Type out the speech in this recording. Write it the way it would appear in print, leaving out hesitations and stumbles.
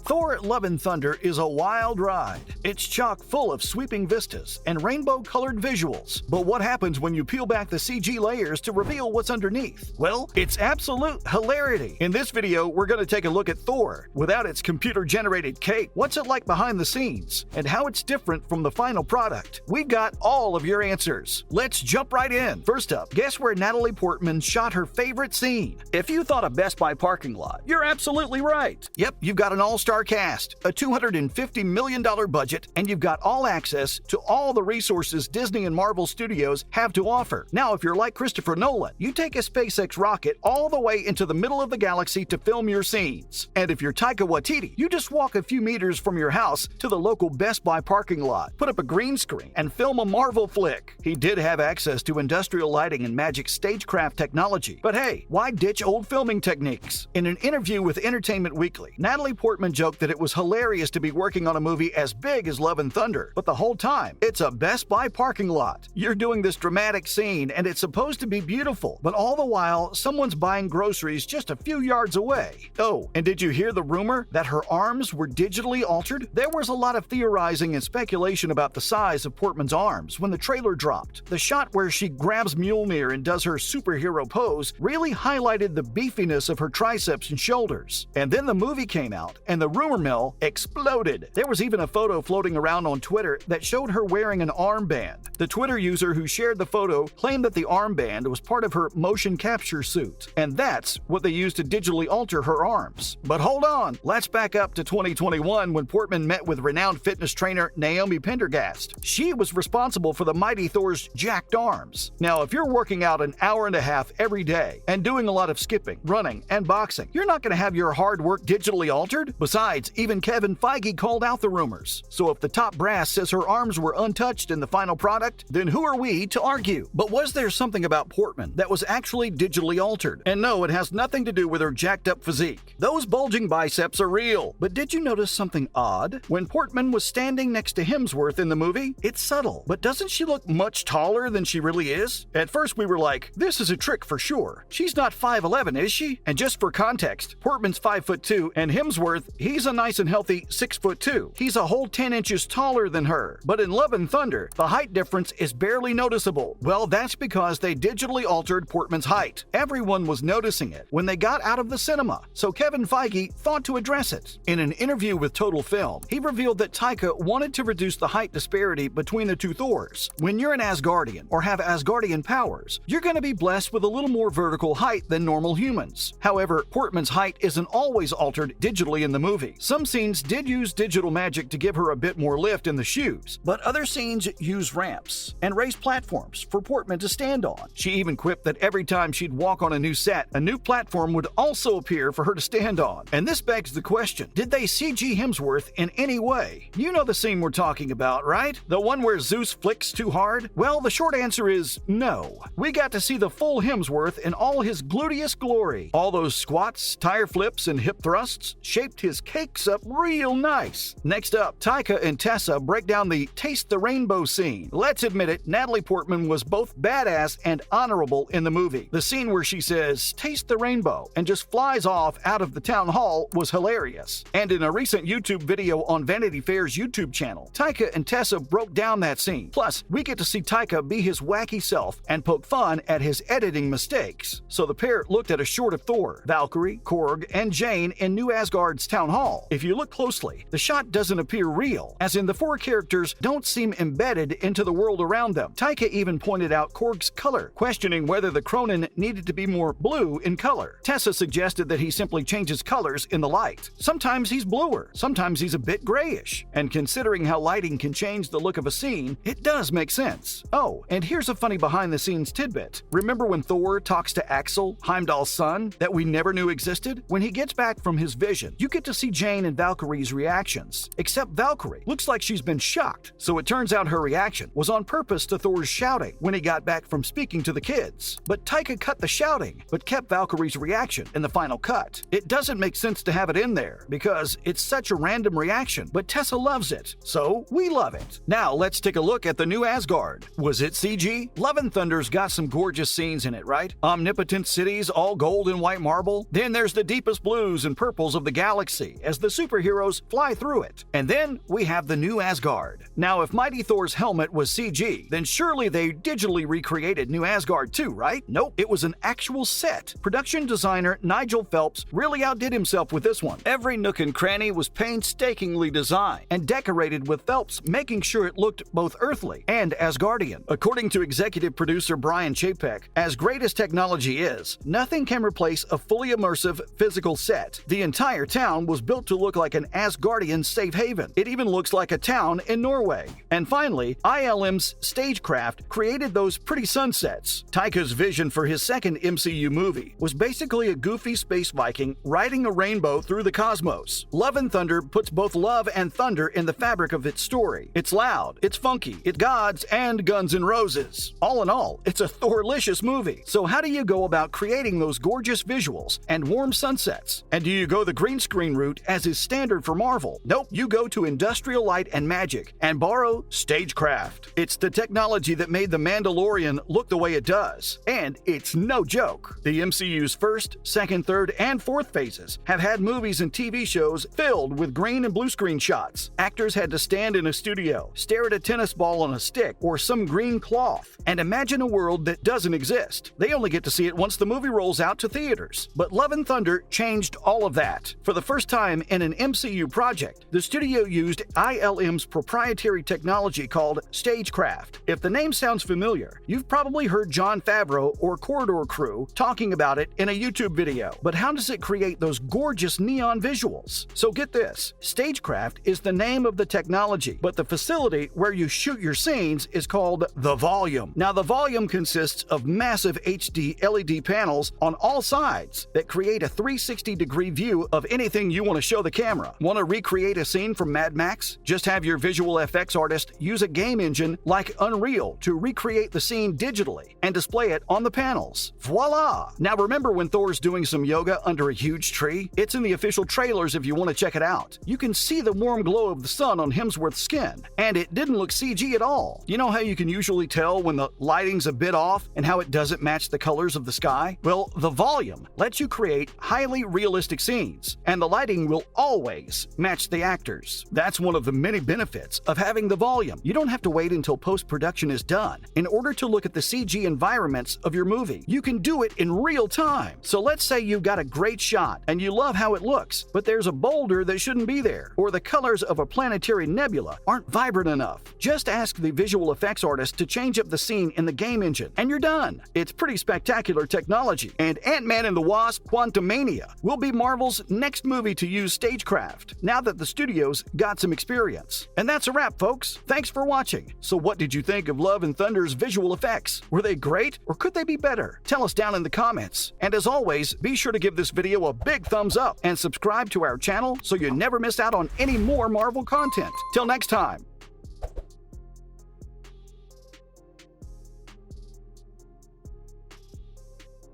Thor Love and Thunder is a wild ride. It's chock full of sweeping vistas and rainbow-colored visuals. But what happens when you peel back the CG layers to reveal what's underneath? Well, it's absolute hilarity. In this video, we're going to take a look at Thor without its computer-generated cape. What's it like behind the scenes? And how it's different from the final product? We've got all of your answers. Let's jump right in. First up, guess where Natalie Portman shot her favorite scene? If you thought a Best Buy parking lot, you're absolutely right. Yep, you've got an all-star cast, a $250 million budget, and you've got all access to all the resources Disney and Marvel Studios have to offer. Now, if you're like Christopher Nolan, you take a SpaceX rocket all the way into the middle of the galaxy to film your scenes. And if you're Taika Waititi, you just walk a few meters from your house to the local Best Buy parking lot, put up a green screen, and film a Marvel flick. He did have access to industrial lighting and magic stagecraft technology. But hey, why ditch old filming techniques? In an interview with Entertainment Weekly, Natalie Portman joked that it was hilarious to be working on a movie as big as Love and Thunder, but the whole time, it's a Best Buy parking lot. You're doing this dramatic scene, and it's supposed to be beautiful, but all the while, someone's buying groceries just a few yards away. Oh, and did you hear the rumor that her arms were digitally altered? There was a lot of theorizing and speculation about the size of Portman's arms when the trailer dropped. The shot where she grabs Mjolnir and does her superhero pose really highlighted the beefiness of her triceps and shoulders. And then the movie came out, and the rumor mill exploded. There was even a photo floating around on Twitter that showed her wearing an armband. The Twitter user who shared the photo claimed that the armband was part of her motion capture suit, and that's what they used to digitally alter her arms. But hold on, let's back up to 2021 when Portman met with renowned fitness trainer Naomi Pendergast. She was responsible for the mighty Thor's jacked arms. Now, if you're working out an hour and a half every day and doing a lot of skipping, running, and boxing, you're not going to have your hard work digitally altered. Besides, even Kevin Feige called out the rumors. So if the top brass says her arms were untouched in the final product, then who are we to argue? But was there something about Portman that was actually digitally altered? And no, it has nothing to do with her jacked up physique. Those bulging biceps are real. But did you notice something odd? When Portman was standing next to Hemsworth in the movie, it's subtle, but doesn't she look much taller than she really is? At first we were like, this is a trick for sure. She's not 5'11", is she? And just for context, Portman's 5'2", and Hemsworth, he's a nice and healthy 6'2". He's a whole 10 inches taller than her. But in Love and Thunder, the height difference is barely noticeable. Well, that's because they digitally altered Portman's height. Everyone was noticing it when they got out of the cinema, so Kevin Feige thought to address it. In an interview with Total Film, he revealed that Taika wanted to reduce the height disparity between the two Thors. When you're an Asgardian or have Asgardian powers, you're going to be blessed with a little more vertical height than normal humans. However, Portman's height isn't always altered digitally in the movie. Some scenes did use digital magic to give her a bit more lift in the shoes, but other scenes use ramps and raised platforms for Portman to stand on. She even quipped that every time she'd walk on a new set, a new platform would also appear for her to stand on. And this begs the question, did they CG Hemsworth in any way? You know the scene we're talking about, right? The one where Zeus flicks too hard? Well, the short answer is no. We got to see the full Hemsworth in all his gluteus glory. All those squats, tire flips, and hip thrusts shaped his cakes up real nice. Next up, Taika and Tessa break down the Taste the Rainbow scene. Let's admit it, Natalie Portman was both badass and honorable in the movie. The scene where she says, "Taste the rainbow," and just flies off out of the town hall was hilarious. And in a recent YouTube video on Vanity Fair's YouTube channel, Taika and Tessa broke down that scene. Plus, we get to see Taika be his wacky self and poke fun at his editing mistakes. So the pair looked at a short of Thor, Valkyrie, Korg, and Jane in New Asgard's town hall. If you look closely, the shot doesn't appear real, as in the four characters don't seem embedded into the world around them. Taika even pointed out Korg's color, questioning whether the Cronin needed to be more blue in color. Tessa suggested that he simply changes colors in the light. Sometimes he's bluer, sometimes he's a bit grayish. And considering how lighting can change the look of a scene, it does make sense. Oh, and here's a funny behind-the-scenes tidbit. Remember when Thor talks to Axel, Heimdall's son, that we never knew existed? When he gets back from his vision, you get to see Jane and Valkyrie's reactions. Except Valkyrie looks like she's been shocked, so it turns out her reaction was on purpose to Thor's shouting when he got back from speaking to the kids. But Taika cut the shouting, but kept Valkyrie's reaction in the final cut. It doesn't make sense to have it in there, because it's such a random reaction, but Tessa loves it, so we love it. Now let's take a look at the new Asgard. Was it CG? Love and Thunder's got some gorgeous scenes in it, right? Omnipotent cities, all gold and white marble. Then there's the deepest blues and purples of the galaxy. city as the superheroes fly through it. And then we have the new Asgard. Now, if Mighty Thor's helmet was CG, then surely they digitally recreated New Asgard too, right? Nope, it was an actual set. Production designer Nigel Phelps really outdid himself with this one. Every nook and cranny was painstakingly designed and decorated with Phelps making sure it looked both earthly and Asgardian. According to executive producer Brian Chapek, as great as technology is, nothing can replace a fully immersive physical set. The entire town was built to look like an Asgardian safe haven. It even looks like a town in Norway. And finally, ILM's Stagecraft created those pretty sunsets. Taika's vision for his second MCU movie was basically a goofy space Viking riding a rainbow through the cosmos. Love and Thunder puts both love and thunder in the fabric of its story. It's loud, it's funky, it's gods and Guns N' Roses. All in all, it's a Thorlicious movie. So how do you go about creating those gorgeous visuals and warm sunsets? And do you go the green screen route as is standard for Marvel? Nope, you go to Industrial Light and Magic and borrow Stagecraft. It's the technology that made The Mandalorian look the way it does. And it's no joke. The MCU's first, second, third, and fourth phases have had movies and TV shows filled with green and blue screen shots. Actors had to stand in a studio, stare at a tennis ball on a stick or some green cloth, and imagine a world that doesn't exist. They only get to see it once the movie rolls out to theaters. But Love and Thunder changed all of that. For the first time in an MCU project, the studio used ILM's proprietary technology called Stagecraft. If the name sounds familiar, you've probably heard Jon Favreau or Corridor Crew talking about it in a YouTube video. But how does it create those gorgeous neon visuals? So get this, Stagecraft is the name of the technology, but the facility where you shoot your scenes is called the Volume. Now, the Volume consists of massive HD LED panels on all sides that create a 360-degree view of anything you want to show the camera. Want to recreate a scene from Mad Max? Just have your visual effects artist use a game engine like Unreal to recreate the scene digitally and display it on the panels. Voila! Now remember when Thor's doing some yoga under a huge tree? It's in the official trailers if you want to check it out. You can see the warm glow of the sun on Hemsworth's skin, and it didn't look CG at all. You know how you can usually tell when the lighting's a bit off and how it doesn't match the colors of the sky? Well, the Volume lets you create highly realistic scenes, and the lighting will always match the actors. That's one of the many benefits of having the Volume. You don't have to wait until post-production is done in order to look at the CG environments of your movie. You can do it in real time. So let's say you've got a great shot and you love how it looks, but there's a boulder that shouldn't be there, or the colors of a planetary nebula aren't vibrant enough. Just ask the visual effects artist to change up the scene in the game engine, and you're done. It's pretty spectacular technology, and Ant-Man and the Wasp: Quantumania will be Marvel's next movie to use Stagecraft, now that the studios got some experience. And that's a wrap, folks. Thanks for watching. So what did you think of Love and Thunder's visual effects? Were they great, or could they be better? Tell us down in the comments. And as always, be sure to give this video a big thumbs up and subscribe to our channel so you never miss out on any more Marvel content. Till next time.